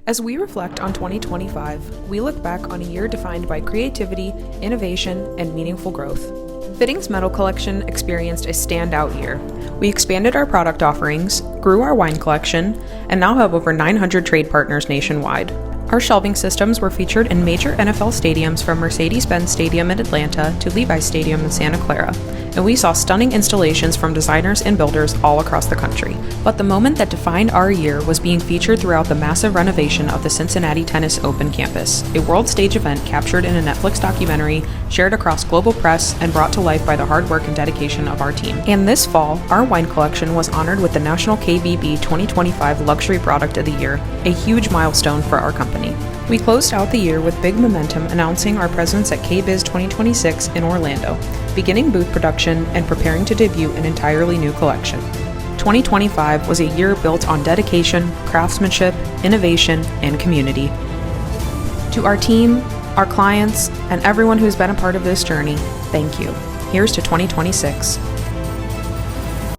As we reflect on 2025, we look back on a year defined by creativity, innovation, and meaningful growth. Fitting's metal collection experienced a standout year. We expanded our product offerings, grew our wine collection, and now have over 900 trade partners nationwide. Our shelving systems were featured in major NFL stadiums from Mercedes-Benz Stadium in Atlanta to Levi's Stadium in Santa Clara, and we saw stunning installations from designers and builders all across the country. But the moment that defined our year was being featured throughout the massive renovation of the Cincinnati Tennis Open campus, a world stage event captured in a Netflix documentary, shared across global press, and brought to life by the hard work and dedication of our team. And this fall, our wine collection was honored with the National KBB 2025 Luxury Product of the Year, a huge milestone for our company. We closed out the year with big momentum announcing our presence at KBIS 2026 in Orlando, beginning booth production and preparing to debut an entirely new collection. 2025 was a year built on dedication, craftsmanship, innovation, and community. To our team, our clients, and everyone who's been a part of this journey, thank you. Here's to 2026.